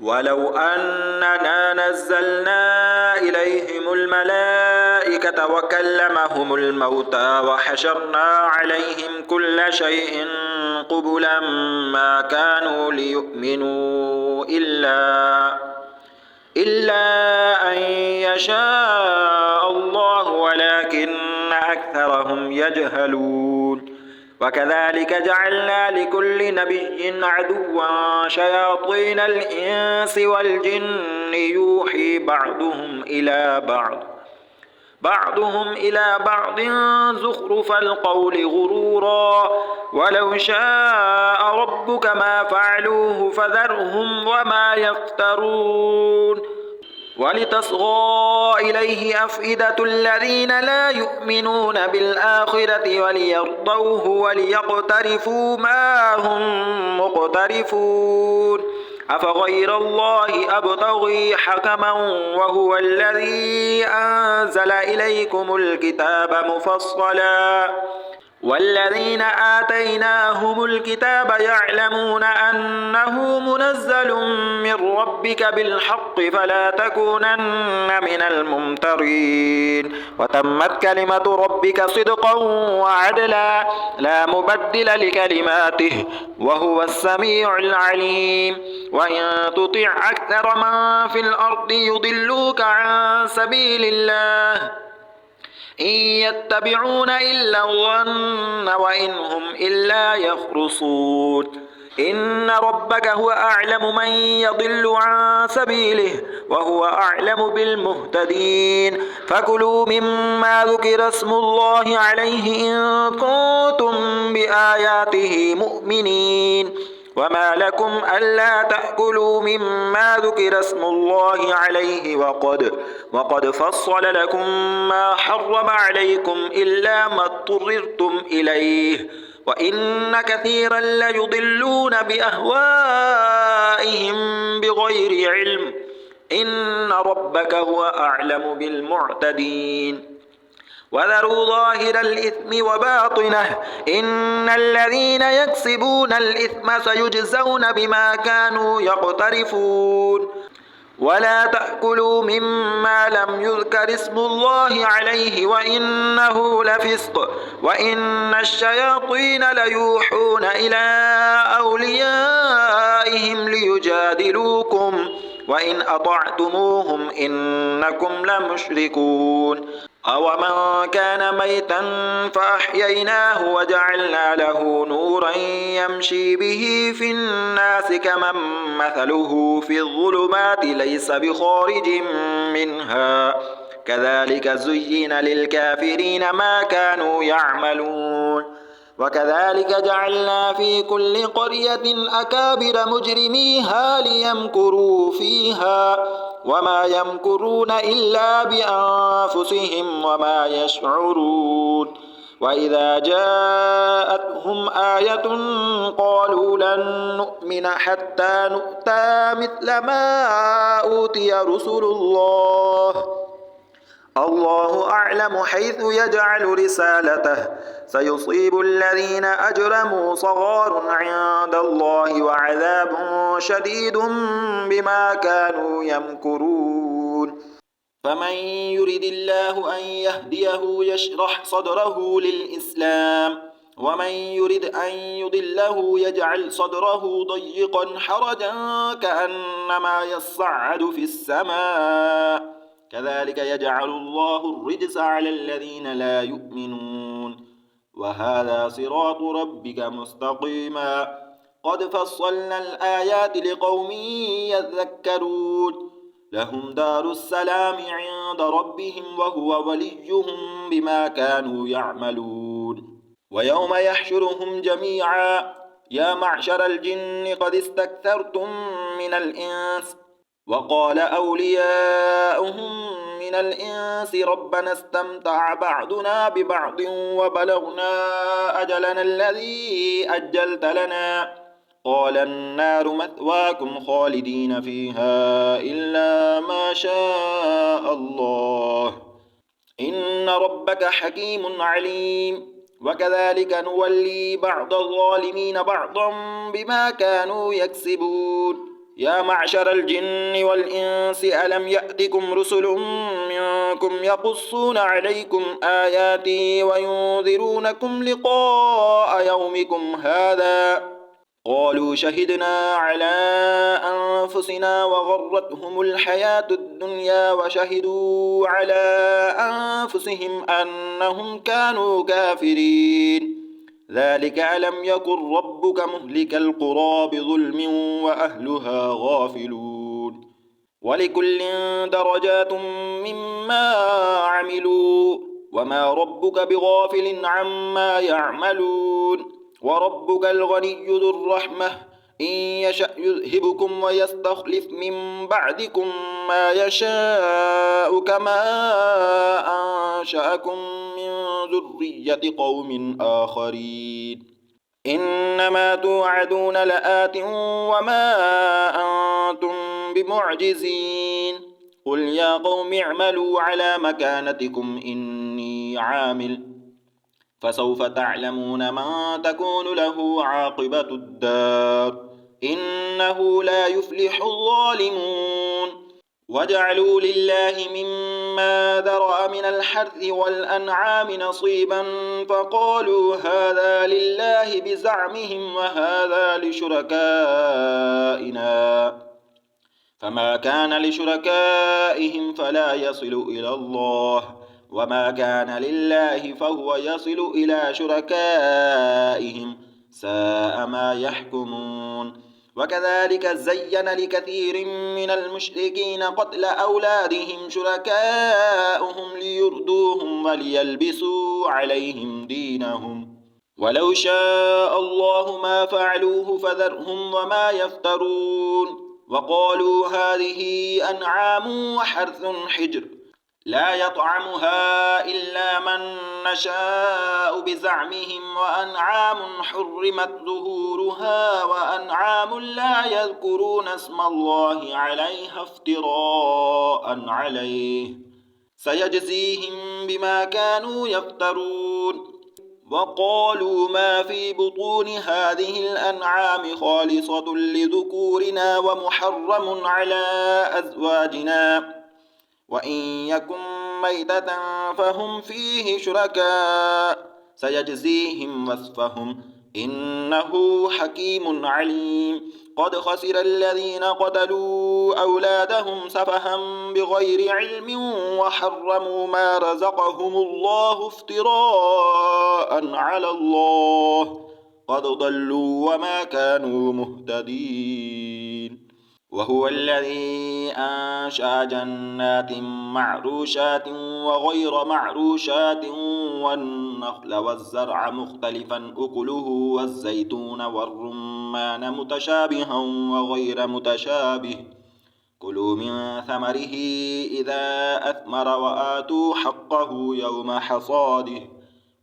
ولو أننا نزلنا إليهم الملائكة وكلمهم الموتى وحشرنا عليهم كل شيء قبلا ما كانوا ليؤمنوا إلا أن يشاء الله ولكن أكثرهم يجهلون. وكذلك جعلنا لكل نبي عدوا شياطين الإنس والجن يوحي بعضهم إلى بعض زخرف القول غرورا ولو شاء ربك ما فعلوه فذرهم وما يفترون. ولتصغى إليه أفئدة الذين لا يؤمنون بالآخرة وليرضوه وليقترفوا ما هم مقترفون. أفغير الله أبتغي حكما وهو الذي أنزل إليكم الكتاب مفصلا والذين آتيناهم الكتاب يعلمون أنه منزل من ربك بالحق فلا تكونن من الممترين. وتمت كلمة ربك صدقا وعدلا لا مبدل لكلماته وهو السميع العليم. وإن تطع أكثر من في الأرض يضلوك عن سبيل الله إن يتبعون إلا الظن وإن هم إلا يخرصون. إن ربك هو أعلم من يضل عن سبيله وهو أعلم بالمهتدين. فكلوا مما ذكر اسم الله عليه إن كنتم بآياته مؤمنين. وما لكم ألا تأكلوا مما ذكر اسم الله عليه وقد فصل لكم ما حرم عليكم إلا ما اضطررتم إليه وإن كثيرا ليضلون بأهوائهم بغير علم. إن ربك هو أعلم بالمعتدين. وذروا ظاهر الإثم وباطنه إن الذين يكسبون الإثم سيجزون بما كانوا يقترفون. ولا تأكلوا مما لم يذكر اسم الله عليه وإنه لفسق وإن الشياطين ليوحون إلى أوليائهم ليجادلوكم وإن أطعتموهم إنكم لمشركون. أومن كان ميتا فأحييناه وجعلنا له نورا يمشي به في الناس كمن مثله في الظلمات ليس بخارج منها كذلك زين للكافرين ما كانوا يعملون. وكذلك جعلنا في كل قرية أكابر مجرميها ليمكروا فيها وما يمكرون إلا بأنفسهم وما يشعرون. وإذا جاءتهم آية قالوا لن نؤمن حتى نؤتى مثل ما أوتي رسل الله أعلم حيث يجعل رسالته سيصيب الذين أجرموا صغار عند الله وعذاب شديد بما كانوا يمكرون. فمن يرد الله أن يهديه يشرح صدره للإسلام ومن يرد أن يضله يجعل صدره ضيقا حرجا كأنما يصعد في السماء كذلك يجعل الله الرجس على الذين لا يؤمنون. وهذا صراط ربك مستقيما قد فصلنا الآيات لقوم يذكرون. لهم دار السلام عند ربهم وهو وليهم بما كانوا يعملون. ويوم يحشرهم جميعا يا معشر الجن قد استكثرتم من الإنس وقال أولياؤهم من الإنس ربنا استمتع بعضنا ببعض وبلغنا أجلنا الذي أجلت لنا قال النار مثواكم خالدين فيها إلا ما شاء الله إن ربك حكيم عليم. وكذلك نولي بعض الظالمين بعضا بما كانوا يكسبون. يا معشر الجن والإنس ألم يأتكم رسل منكم يقصون عليكم آياتي وينذرونكم لقاء يومكم هذا قالوا شهدنا على أنفسنا وغرتهم الحياة الدنيا وشهدوا على أنفسهم أنهم كانوا كافرين ذلك ألم يكن ربك مهلك القرى بظلم وأهلها غافلون ولكل درجات مما عملوا وما ربك بغافل عما يعملون وربك الغني ذو الرحمة إن يشأ يذهبكم ويستخلف من بعدكم ما يشاء كما أنشأكم من ذرية قوم آخرين إنما توعدون لآت وما أنتم بمعجزين قل يا قوم اعملوا على مكانتكم إني عامل فسوف تعلمون من تكون له عاقبة الدار إنه لا يفلح الظالمون وجعلوا لله مما ذرأ من الحرث والأنعام نصيبا فقالوا هذا لله بزعمهم وهذا لشركائنا فما كان لشركائهم فلا يصل إلى الله وما كان لله فهو يصل إلى شركائهم ساء ما يحكمون وكذلك زين لكثير من المشركين قتل أولادهم شركاؤهم ليردوهم وليلبسوا عليهم دينهم ولو شاء الله ما فعلوه فذرهم وما يفترون وقالوا هذه أنعام وحرث حجر لا يطعمها إلا من نشاء بزعمهم وأنعام حرمت ظهورها وأنعام لا يذكرون اسم الله عليها افتراء عليه سيجزيهم بما كانوا يفترون وقالوا ما في بطون هذه الأنعام خالصة لذكورنا ومحرم على أزواجنا وإن يكن ميتة فهم فيه شركاء سيجزيهم وصفهم إنه حكيم عليم قد خسر الذين قتلوا أولادهم سفها بغير علم وحرموا ما رزقهم الله افتراء على الله قد ضلوا وما كانوا مهتدين وهو الذي أنشأ جنات معروشات وغير معروشات والنخل والزرع مختلفا أكله والزيتون والرمان متشابها وغير متشابه كلوا من ثمره إذا أثمر وآتوا حقه يوم حصاده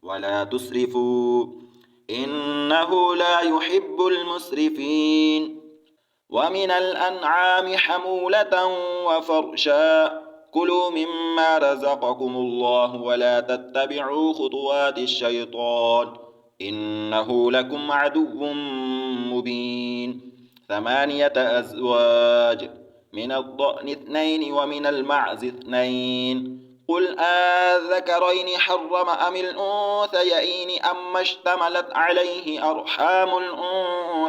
ولا تسرفوا إنه لا يحب المسرفين ومن الأنعام حمولة وفرشا كلوا مما رزقكم الله ولا تتبعوا خطوات الشيطان إنه لكم عدو مبين 8 أزواج من الضأن 2 ومن المعز 2 قل آذكرين حرم أم الأنثيين أما اشتملت عليه أرحام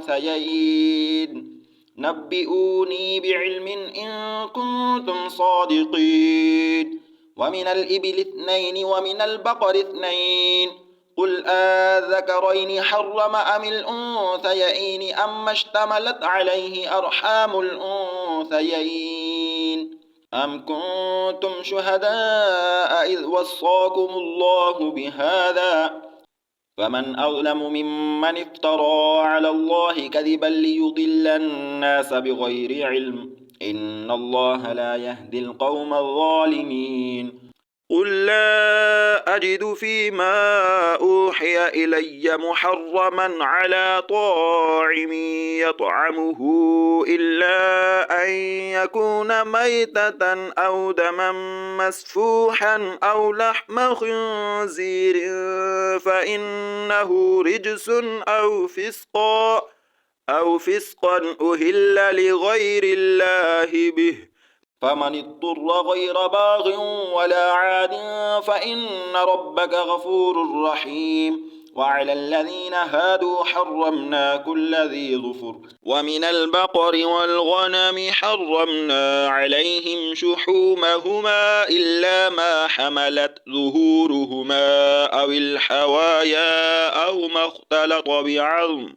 الأنثيين نبئوني بعلم إن كنتم صادقين ومن الإبل 2 ومن البقر 2 قل آذكرين حرم أم الأنثيين أما اشتملت عليه أرحام الأنثيين أم كنتم شهداء إذ وصاكم الله بهذا فمن أظلم ممن افترى على الله كذبا ليضل الناس بغير علم إن الله لا يهدي القوم الظالمين قل لا أجد فيما أوحي إلي محرما على طاعم يطعمه إلا أن يكون ميتة أو دما مسفوحا أو لحم خنزير فإنه رجس أو فسقا أو فسقا أهل لغير الله به، فمن اضطر غير باغ ولا عاد فإن ربك غفور رحيم. وعلى الذين هادوا حرمنا كل ذي ظفر، ومن البقر والغنم حرمنا عليهم شحومهما إلا ما حملت ظهورهما أو الحوايا أو ما اختلط بعظم،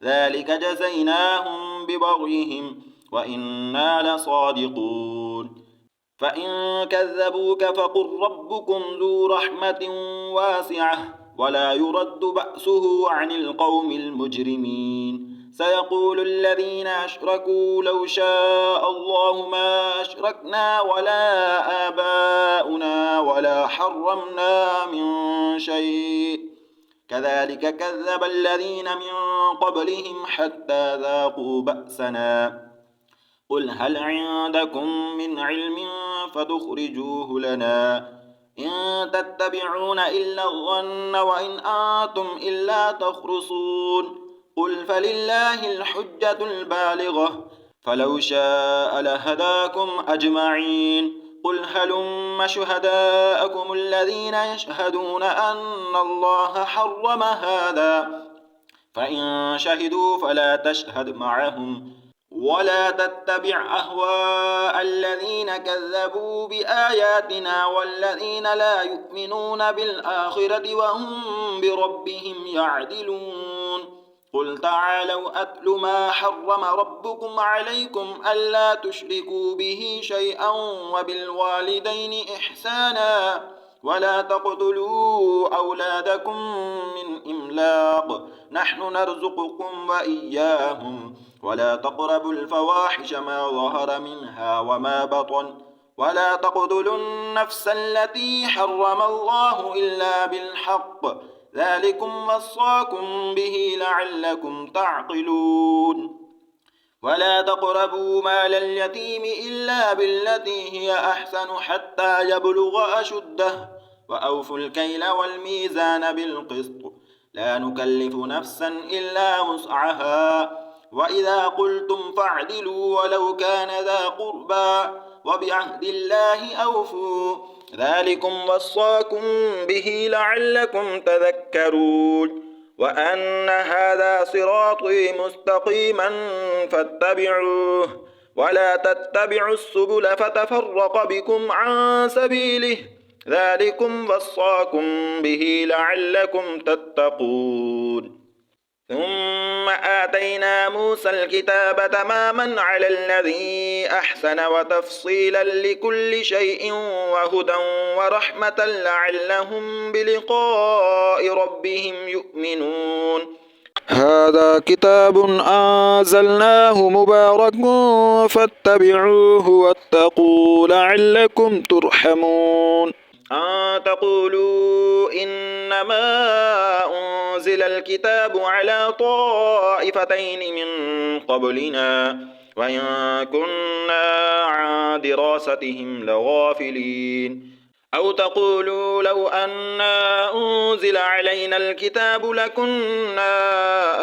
ذلك جزيناهم ببغيهم وإنا لصادقون. فإن كذبوك فقل ربكم ذو رحمة واسعة ولا يرد بأسه عن القوم المجرمين. سيقول الذين أشركوا لو شاء الله ما أشركنا ولا آباؤنا ولا حرمنا من شيء، كذلك كذب الذين من قبلهم حتى ذاقوا بأسنا. قل هل عندكم من علم فتخرجوه لنا، إن تتبعون إلا الظن وإن أنتم إلا تخرصون. قل فلله الحجة البالغة فلو شاء لهداكم أجمعين. قل هلم شهداءكم الذين يشهدون أن الله حرم هذا، فإن شهدوا فلا تشهد معهم ولا تتبع أهواء الذين كذبوا بآياتنا والذين لا يؤمنون بالآخرة وهم بربهم يعدلون. قل تعالوا أتل ما حرم ربكم عليكم ألا تشركوا به شيئا وبالوالدين إحسانا ولا تقتلوا أولادكم من إملاق، نحن نرزقكم وإياهم، ولا تقربوا الفواحش ما ظهر منها وما بطن، ولا تقتلوا النفس التي حرم الله إلا بالحق، ذلكم وصاكم به لعلكم تعقلون. ولا تقربوا مال اليتيم إلا بالتي هي أحسن حتى يبلغ أشده، وأوفوا الكيل والميزان بالقسط، لا نكلف نفسا إلا وسعها، وإذا قلتم فاعدلوا ولو كان ذا قربى، وبعهد الله أوفوا، ذلكم وصاكم به لعلكم تذكرون. وأن هذا صراطي مستقيما فاتبعوه ولا تتبعوا السبل فتفرق بكم عن سبيله، ذلكم وصاكم به لعلكم تتقون. ثم آتينا موسى الكتاب تماما على الذي أحسن وتفصيلا لكل شيء وهدى ورحمة لعلهم بلقاء ربهم يؤمنون. هذا كتاب أنزلناه مبارك فاتبعوه واتقوا لعلكم ترحمون. أن تقولوا إنما أنزل الكتاب على طائفتين من قبلنا وإن كنا عن دراستهم لغافلين. أو تقولوا لو أنا أنزل علينا الكتاب لكنا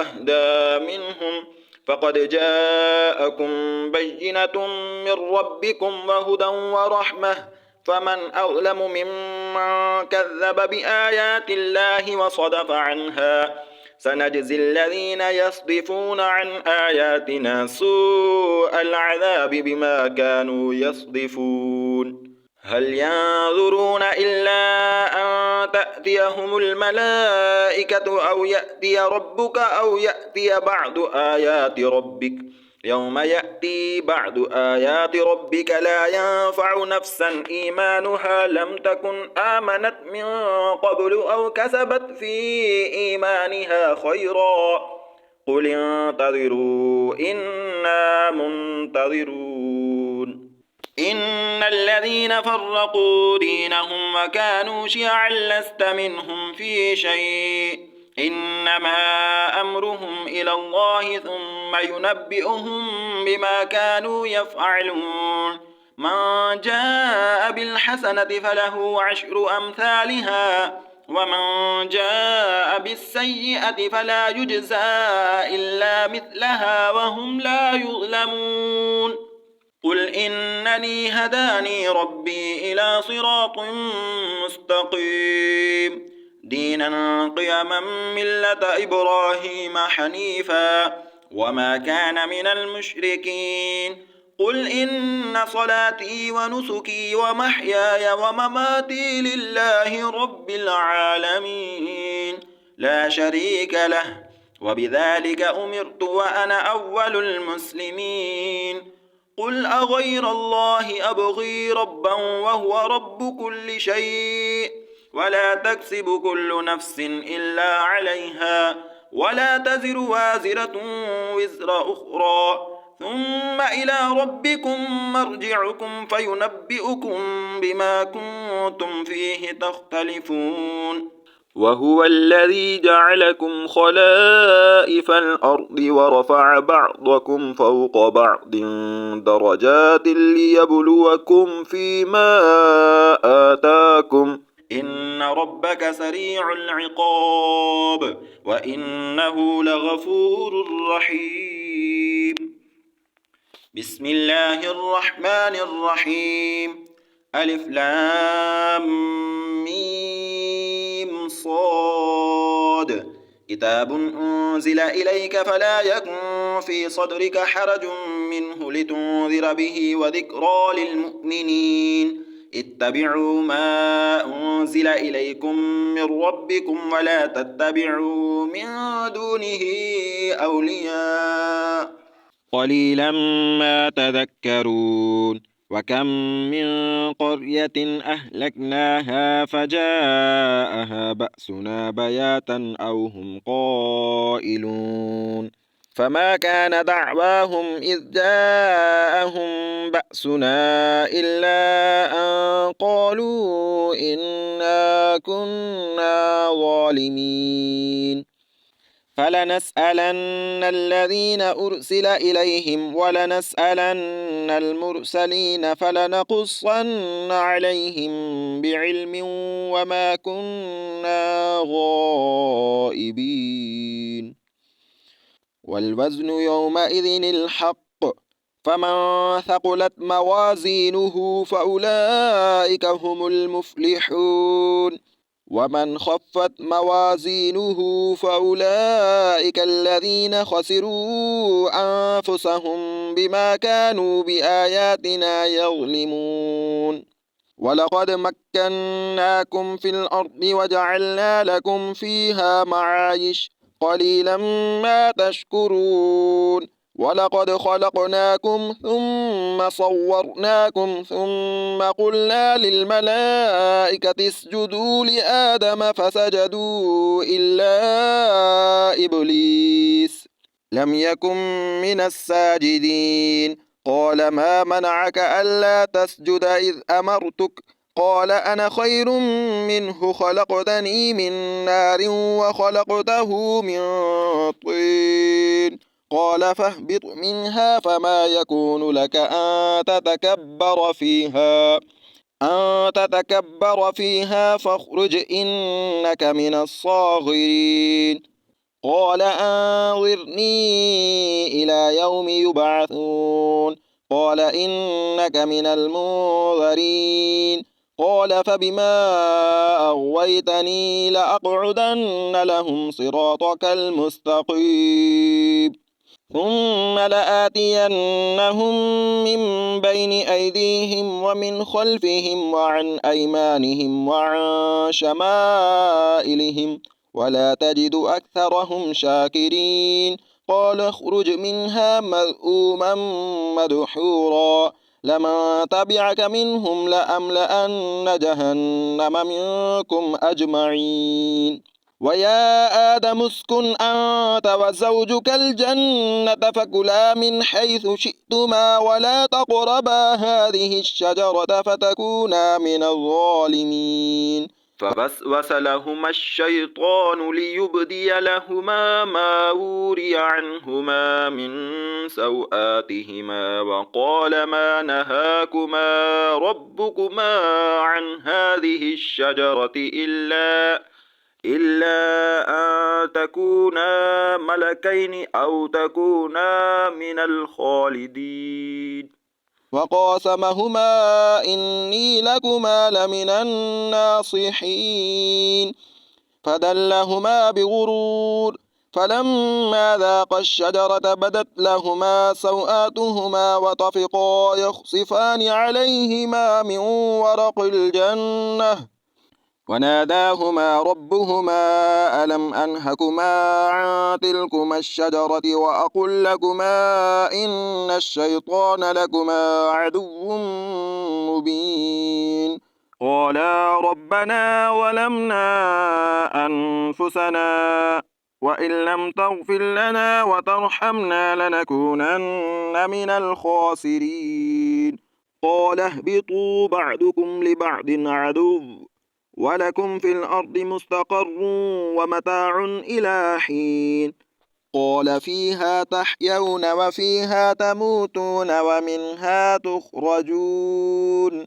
أهدى منهم، فقد جاءكم بينة من ربكم وهدى ورحمة، فمن أظلم ممن كذب بآيات الله وصدف عنها، سنجزي الذين يصدفون عن آياتنا سوء العذاب بما كانوا يصدفون. هل ينظرون إلا أن تأتيهم الملائكة أو يأتي ربك أو يأتي بعض آيات ربك، يوم يأتي بعض آيات ربك لا ينفع نفسا إيمانها لم تكن آمنت من قبل أو كسبت في إيمانها خيرا، قل انتظروا إنا منتظرون. إن الذين فرقوا دينهم وكانوا شيعا لست منهم في شيء، إنما أمرهم إلى الله ثم ينبئهم بما كانوا يفعلون. من جاء بالحسنة فله 10 أمثالها ومن جاء بالسيئة فلا يجزى إلا مثلها وهم لا يظلمون قل إنني هداني ربي إلى صراط مستقيم دينا قيما ملة إبراهيم حنيفا وما كان من المشركين قل إن صلاتي ونسكي ومحياي ومماتي لله رب العالمين لا شريك له وبذلك أمرت وأنا أول المسلمين قل أغير الله أبغي ربا وهو رب كل شيء ولا تكسب كل نفس إلا عليها ولا تزر وازرة وزر أخرى ثم إلى ربكم مرجعكم فينبئكم بما كنتم فيه تختلفون وهو الذي جعلكم خلائف الأرض ورفع بعضكم فوق بعض درجات ليبلوكم فيما آتاكم إن ربك سريع العقاب وإنه لغفور رحيم بسم الله الرحمن الرحيم ألف لام ميم صاد كتاب أنزل إليك فلا يكن في صدرك حرج منه لتنذر به وذكرى للمؤمنين اتبعوا ما أنزل إليكم من ربكم ولا تتبعوا من دونه أولياء قليلا ما تذكرون وكم من قرية أهلكناها فجاءها بأسنا بياتا أو هم قائلون فما كان دعواهم إذ جاءهم بأسنا إلا أن قالوا إنا كنا ظالمين فلنسألن الذين أرسل إليهم ولنسألن المرسلين فلنقصن عليهم بعلم وما كنا غائبين والوزن يومئذ الحق فمن ثقلت موازينه فأولئك هم المفلحون ومن خفت موازينه فأولئك الذين خسروا أنفسهم بما كانوا بآياتنا يظلمون ولقد مكناكم في الأرض وجعلنا لكم فيها معايش قليلا ما تشكرون ولقد خلقناكم ثم صورناكم ثم قلنا للملائكة اسجدوا لآدم فسجدوا إلا إبليس لم يكن من الساجدين قال ما منعك ألا تسجد إذ أمرتك قال أنا خير منه خلقتني من نار وخلقته من طين قال فاهبط منها فما يكون لك أن تتكبر فيها فاخرج إنك من الصاغرين قال أنظرني إلى يوم يبعثون قال إنك من المنظرين قال فبما أغويتني لأقعدن لهم صراطك المستقيم ثم لآتينهم من بين أيديهم ومن خلفهم وعن أيمانهم وعن شمائلهم ولا تجد أكثرهم شاكرين قال اخرج منها مذءوما مدحورا لمن تبعك منهم لأملأن جهنم منكم أجمعين ويا آدم اسكن أنت وزوجك الجنة فكلا من حيث شئتما ولا تقربا هذه الشجرة فتكونا من الظالمين فوسوس لهما الشيطان ليبدي لهما ما وري عنهما من سوآتهما وقال ما نهاكما ربكما عن هذه الشجرة إلا أن تكونا ملكين أو تكونا من الخالدين وقاسمهما إني لكما لمن الناصحين فدلهما بغرور فلما ذاقا الشجرة بدت لهما سوآتهما وطفقا يخصفان عليهما من ورق الجنة وناداهما ربهما ألم أنهكما عن تلكما الشجرة وأقل لكما إن الشيطان لكما عدو مبين قالا ربنا ظلمنا أنفسنا وإن لم تغفر لنا وترحمنا لنكونن من الخاسرين قال اهبطوا بعضكم لبعض عدو ولكم في الأرض مستقر ومتاع إلى حين قال فيها تحيون وفيها تموتون ومنها تخرجون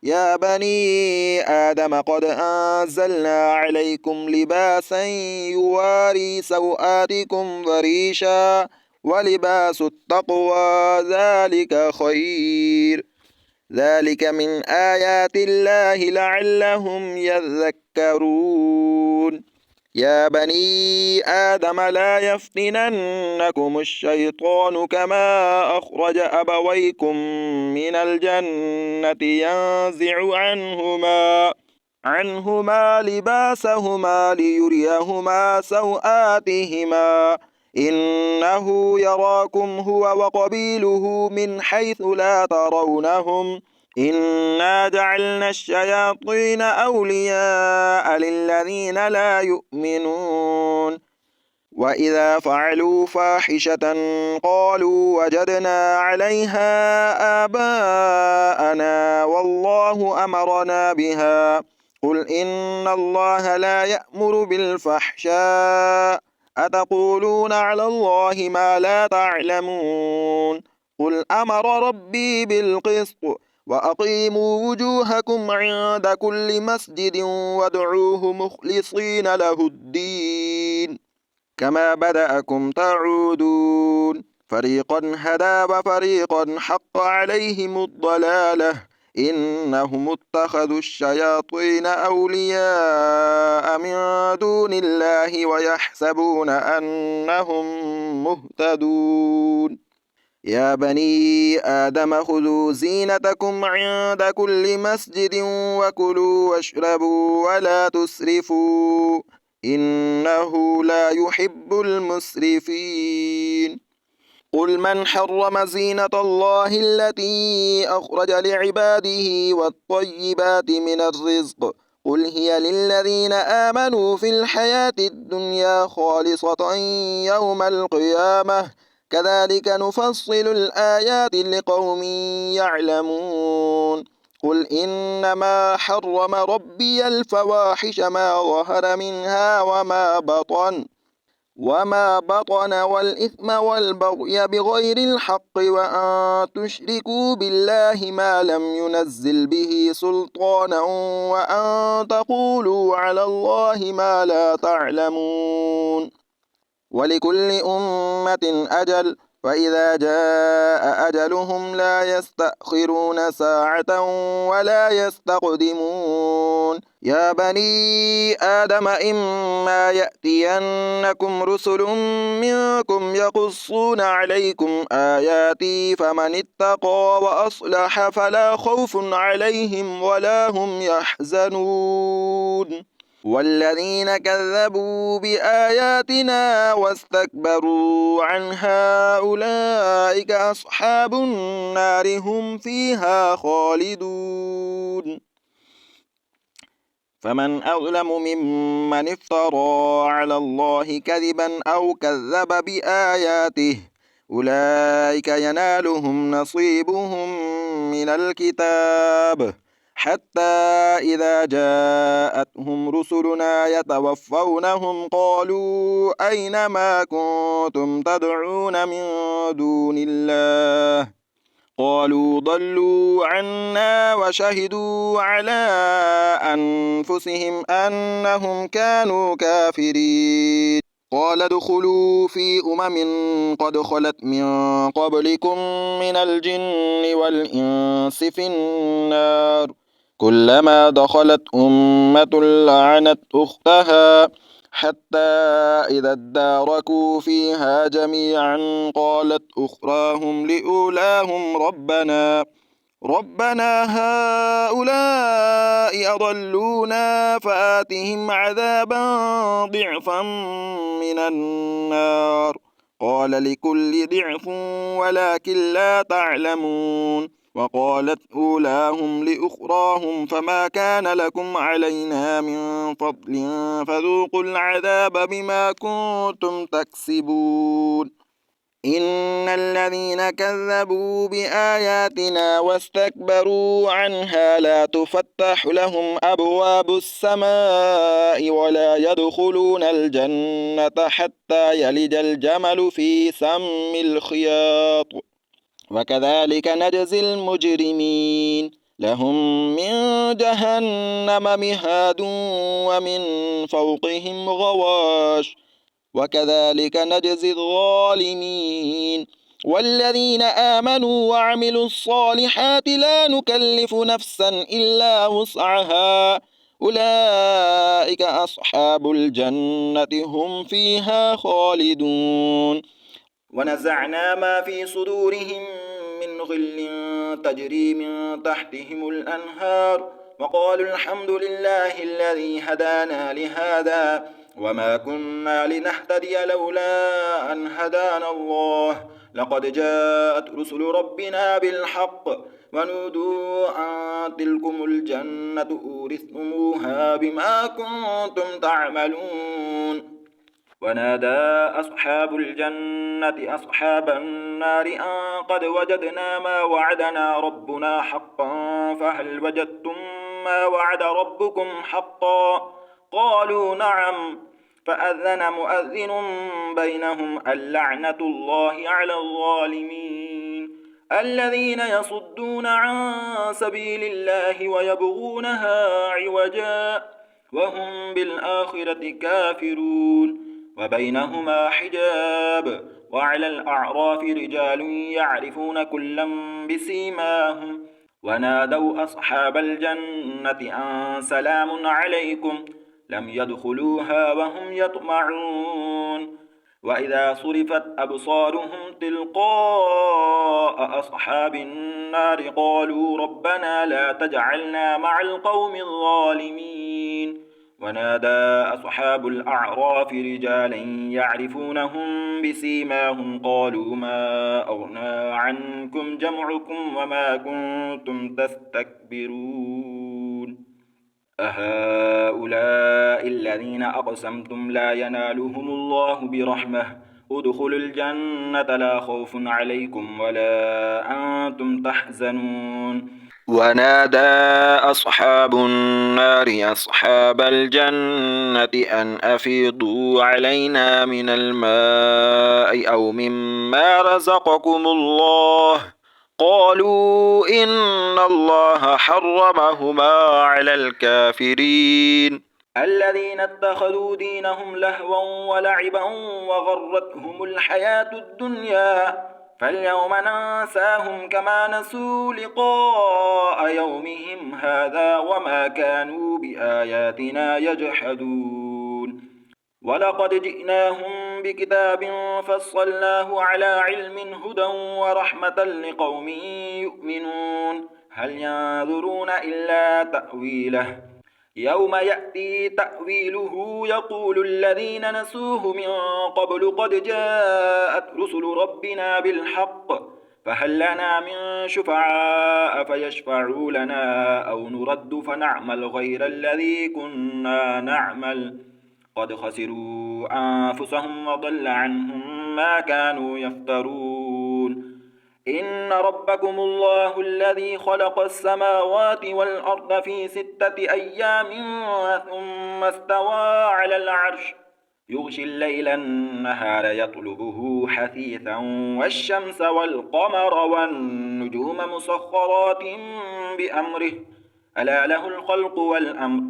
يا بني آدم قد أنزلنا عليكم لباسا يواري سوآتكم وريشا ولباس التقوى ذلك خير ذلك من آيات الله لعلهم يذكرون يا بني آدم لا يفتننكم الشيطان كما أخرج أبويكم من الجنة ينزع عنهما لباسهما ليريهما سوآتهما إنه يراكم هو وقبيله من حيث لا ترونهم إنا جعلنا الشياطين أولياء للذين لا يؤمنون وإذا فعلوا فاحشة قالوا وجدنا عليها آباءنا والله أمرنا بها قل إن الله لا يأمر بالفحشاء أتقولون على الله ما لا تعلمون قل أمر ربي بالقسط وأقيموا وجوهكم عند كل مسجد وادعوه مخلصين له الدين كما بدأكم تعودون فريقا هدى وفريقا حق عليهم الضلالة إنهم اتخذوا الشياطين أولياء من دون الله ويحسبون أنهم مهتدون يا بني آدم خذوا زينتكم عند كل مسجد وكلوا واشربوا ولا تسرفوا إنه لا يحب المسرفين قل من حرم زينة الله التي أخرج لعباده والطيبات من الرزق قل هي للذين آمنوا في الحياة الدنيا خالصة يوم القيامة كذلك نفصل الآيات لقوم يعلمون قل إنما حرم ربي الفواحش ما ظهر منها وما بطن والإثم والبغي بغير الحق وأن تشركوا بالله ما لم ينزل به سلطانا وأن تقولوا على الله ما لا تعلمون ولكل أمة أجل فإذا جاء أجلهم لا يستأخرون ساعة ولا يستقدمون يا بني آدم إما يأتينكم رسل منكم يقصون عليكم آياتي فمن اتقى وأصلح فلا خوف عليهم ولا هم يحزنون والذين كذبوا بآياتنا واستكبروا عنها أولئك أصحاب النار هم فيها خالدون فمن أظلم ممن افترى على الله كذبا أو كذب بآياته أولئك ينالهم نصيبهم من الكتاب حتى إذا جاءتهم رسلنا يتوفونهم قالوا أين ما كنتم تدعون من دون الله قالوا ضلوا عنا وشهدوا على أنفسهم أنهم كانوا كافرين. قال ادخلوا في قد خلت من قبلكم من الجن والإنس في النار كلما دخلت أمة لعنت أختها حتى إذا اداركوا فيها جميعا قالت أخراهم لأولاهم ربنا هؤلاء أضلونا فآتهم عذابا ضعفا من النار قال لكل ضعف ولكن لا تعلمون. وقالت أولاهم لأخراهم فما كان لكم علينا من فضل فذوقوا العذاب بما كنتم تكسبون. إن الذين كذبوا بآياتنا واستكبروا عنها لا تفتح لهم أبواب السماء ولا يدخلون الجنة حتى يلج الجمل في سم الخياط وكذلك نجزي المجرمين. لهم من جهنم مهاد ومن فوقهم غواش وكذلك نجزي الظالمين. والذين آمنوا وعملوا الصالحات لا نكلف نفسا إلا وسعها أولئك أصحاب الجنة هم فيها خالدون. ونزعنا ما في صدورهم من غل تجري من تحتهم الأنهار وقالوا الحمد لله الذي هدانا لهذا وما كنا لنهتدي لولا أن هدانا الله لقد جاءت رسل ربنا بالحق ونودوا أن تلكم الجنة أورثتموها بما كنتم تعملون. ونادى أصحاب الجنة أصحاب النار أن قد وجدنا ما وعدنا ربنا حقا فهل وجدتم ما وعد ربكم حقا قالوا نعم فأذن مؤذن بينهم اللعنة الله على الظالمين الذين يصدون عن سبيل الله ويبغونها عوجا وهم بالآخرة كافرون وبينهما حجاب وعلى الأعراف رجال يعرفون كلا بسيماهم ونادوا أصحاب الجنة أن سلام عليكم لم يدخلوها وهم يطمعون. وإذا صرفت أبصارهم تلقاء أصحاب النار قالوا ربنا لا تجعلنا مع القوم الظالمين. ونادى أصحاب الأعراف رجالا يعرفونهم بسيماهم قالوا ما أغنى عنكم جمعكم وما كنتم تستكبرون أهؤلاء الذين أقسمتم لا ينالهم الله برحمة ادخلوا الجنة لا خوف عليكم ولا أنتم تحزنون. ونادى أصحاب النار أصحاب الجنة أن أفيضوا علينا من الماء أو مما رزقكم الله قالوا إن الله حرمهما على الكافرين الذين اتخذوا دينهم لهوا ولعبا وغرتهم الحياة الدنيا فاليوم ننساهم كما نسوا لقاء يومهم هذا وما كانوا بآياتنا يجحدون. ولقد جئناهم بكتاب فصلناه على علم هدى ورحمة لقوم يؤمنون هل ينظرون إلا تأويله يوم يأتي تأويله يقول الذين نسوه من قبل قد جاءت رسل ربنا بالحق فهل لنا من شفعاء فيشفعوا لنا أو نرد فنعمل غير الذي كنا نعمل قد خسروا أنفسهم وضل عنهم ما كانوا يفترون. إن ربكم الله الذي خلق السماوات والأرض في 6 أيام ثم استوى على العرش يغشي الليل النهار يطلبه حثيثا والشمس والقمر والنجوم مسخرات بأمره ألا له الخلق والأمر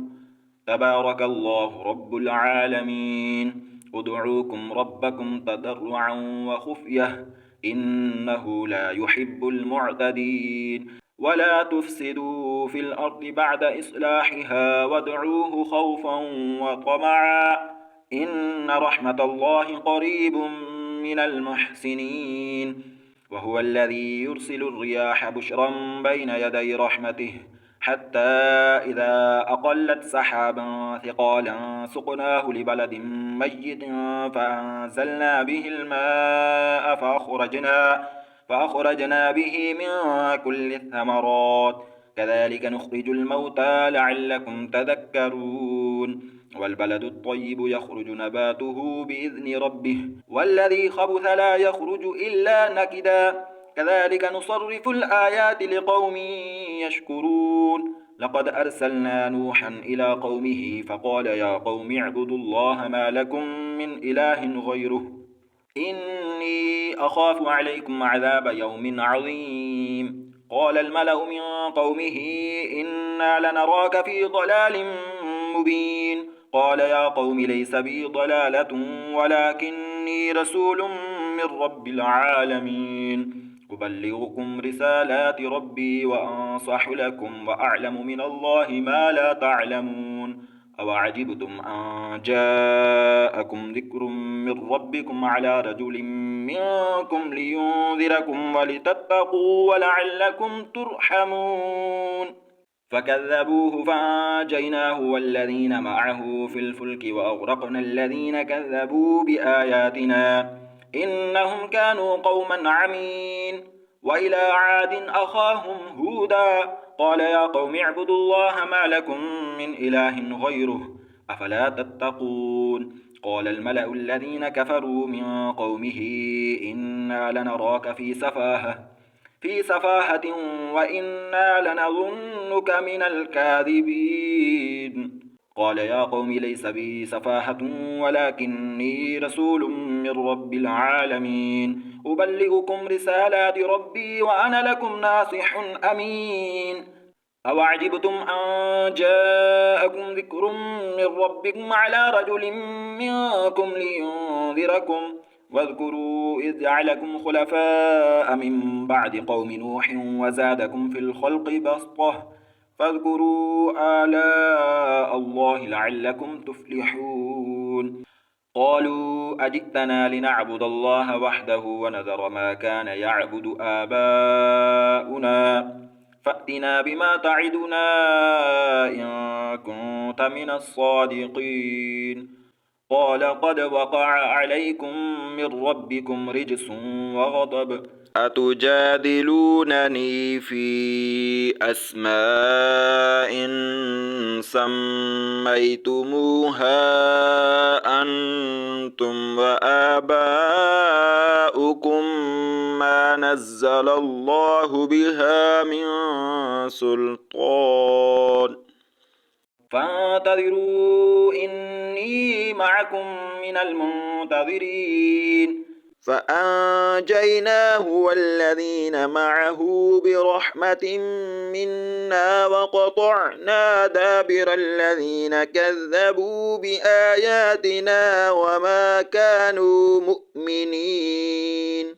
تبارك الله رب العالمين ادعوكم ربكم تضرعا وخفية إنه لا يحب المعتدين ولا تفسدوا في الأرض بعد إصلاحها وادعوه خوفا وطمعا إن رحمة الله قريب من المحسنين وهو الذي يرسل الرياح بشرا بين يدي رحمته حتى إذا أقلت سحابا ثقالا سقناه لبلد ميت فأنزلنا به الماء فأخرجنا به من كل الثمرات كذلك نخرج الموتى لعلكم تذكرون والبلد الطيب يخرج نباته بإذن ربه والذي خبث لا يخرج إلا نكدا كذلك نصرف الآيات لقوم يشكرون لقد أرسلنا نوحا إلى قومه فقال يا قوم اعبدوا الله ما لكم من إله غيره إني أخاف عليكم عذاب يوم عظيم قال الملأ من قومه إنا لنراك في ضلال مبين قال يا قوم ليس بي ضلالة ولكني رسول من رب العالمين أبلغكم رسالات ربي وأنصح لكم وأعلم من الله ما لا تعلمون أوعجبتم أن جاءكم ذكر من ربكم على رجل منكم لينذركم ولتتقوا ولعلكم ترحمون فكذبوه فأنجيناه والذين معه في الفلك وأغرقنا الذين كذبوا بآياتنا إنهم كانوا قوما عمين وإلى عاد أخاهم هودا قال يا قوم اعبدوا الله ما لكم من إله غيره أفلا تتقون قال الملأ الذين كفروا من قومه إنا لنراك في سفاهة وإنا لنظنك من الكاذبين قال يا قوم ليس بي سفاهة ولكني رسول من رب العالمين أبلغكم رسالات ربي وأنا لكم ناصح أمين أوعجبتم أن جاءكم ذكر من ربكم على رجل منكم لينذركم واذكروا إذ جعلكم خلفاء من بعد قوم نوح وزادكم في الخلق بسطة فاذكروا آلاء الله لعلكم تفلحون قالوا أجئتنا لنعبد الله وحده ونذر ما كان يعبد آباؤنا فأتنا بما تعدنا إن كنت من الصادقين قال قد وقع عليكم من ربكم رجس وغضب أتجادلونني في أسماء سميتموها أنتم وآباؤكم ما نزل الله بها من سلطان فانتظروا إني معكم من المنتظرين فأنجيناه والذين معه برحمة منا وقطعنا دابر الذين كذبوا بآياتنا وما كانوا مؤمنين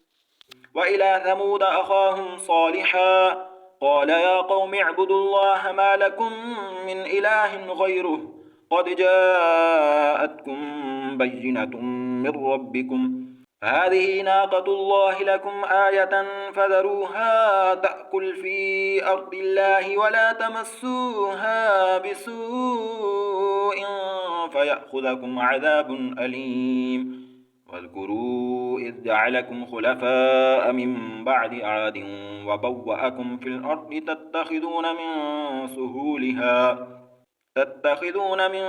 وإلى ثمود أخاهم صالحا قال يا قوم اعبدوا الله ما لكم من إله غيره قد جاءتكم بينة من ربكم هذه ناقة الله لكم آية فذروها تأكل في أرض الله ولا تمسوها بسوء فيأخذكم عذاب أليم واذكروا إذ جعلكم خلفاء من بعد عاد وبوأكم في الأرض تتخذون من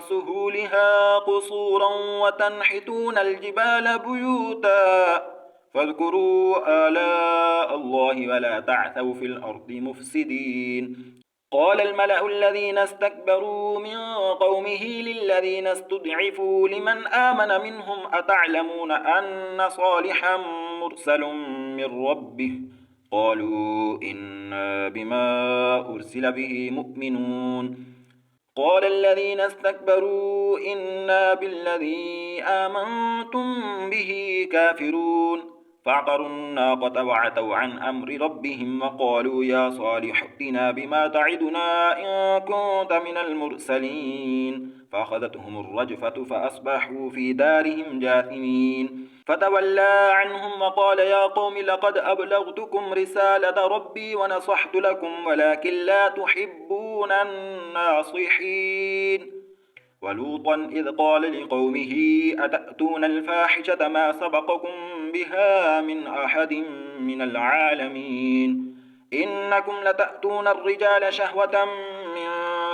سهولها قصورا وتنحتون الجبال بيوتا فاذكروا آلاء الله ولا تعثوا في الأرض مفسدين قال الملأ الذين استكبروا من قومه للذين استضعفوا لمن آمن منهم أتعلمون أن صالحا مرسل من ربه قالوا إنا بما أرسل به مؤمنون قال الذين استكبروا إنا بالذي آمنتم به كافرون فعقروا الناقة وعتوا عن أمر ربهم وقالوا يا صالح ائتنا بما تعدنا إن كنت من المرسلين فأخذتهم الرجفة فأصبحوا في دارهم جاثمين فتولى عنهم وقال يا قوم لقد أبلغتكم رسالة ربي ونصحت لكم ولكن لا تحبون الناصحين ولوطا إذ قال لقومه أتأتون الفاحشة ما سبقكم بها من أحد من العالمين إنكم لتأتون الرجال شهوة من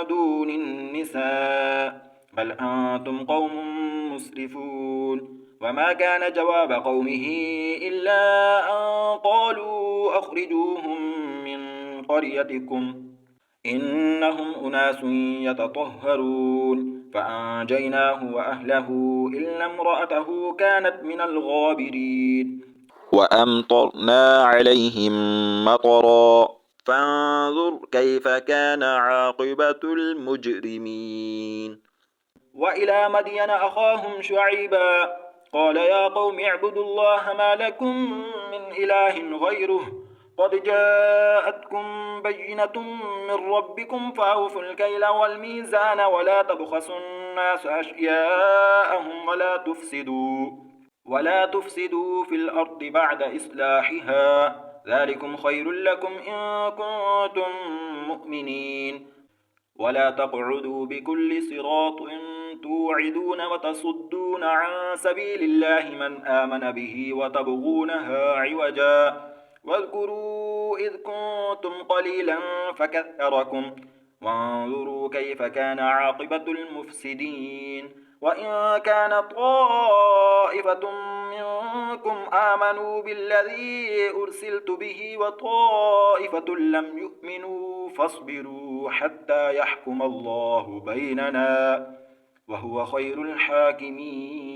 دون النساء بل أنتم قوم مسرفون وما كان جواب قومه إلا أن قالوا أخرجوهم من قريتكم إنهم أناس يتطهرون فأنجيناه وأهله إلا امرأته كانت من الغابرين وأمطرنا عليهم مطرا فانظر كيف كان عاقبة المجرمين وإلى مدين أخاهم شعيبا قال يا قوم اعبدوا الله ما لكم من إله غيره قد جاءتكم بينة من ربكم فأوفوا الكيل والميزان ولا تبخسوا الناس أشياءهم ولا تفسدوا في الأرض بعد إصلاحها ذلكم خير لكم إن كنتم مؤمنين ولا تقعدوا بكل صراط توعدون وتصدون عن سبيل الله من آمن به وتبغونها عوجا واذكروا إذ كنتم قليلا فكثركم وانظروا كيف كان عاقبة المفسدين وإن كان طائفة منكم آمنوا بالذي أرسلت به وطائفة لم يؤمنوا فاصبروا حتى يحكم الله بيننا وهو خير الحاكمين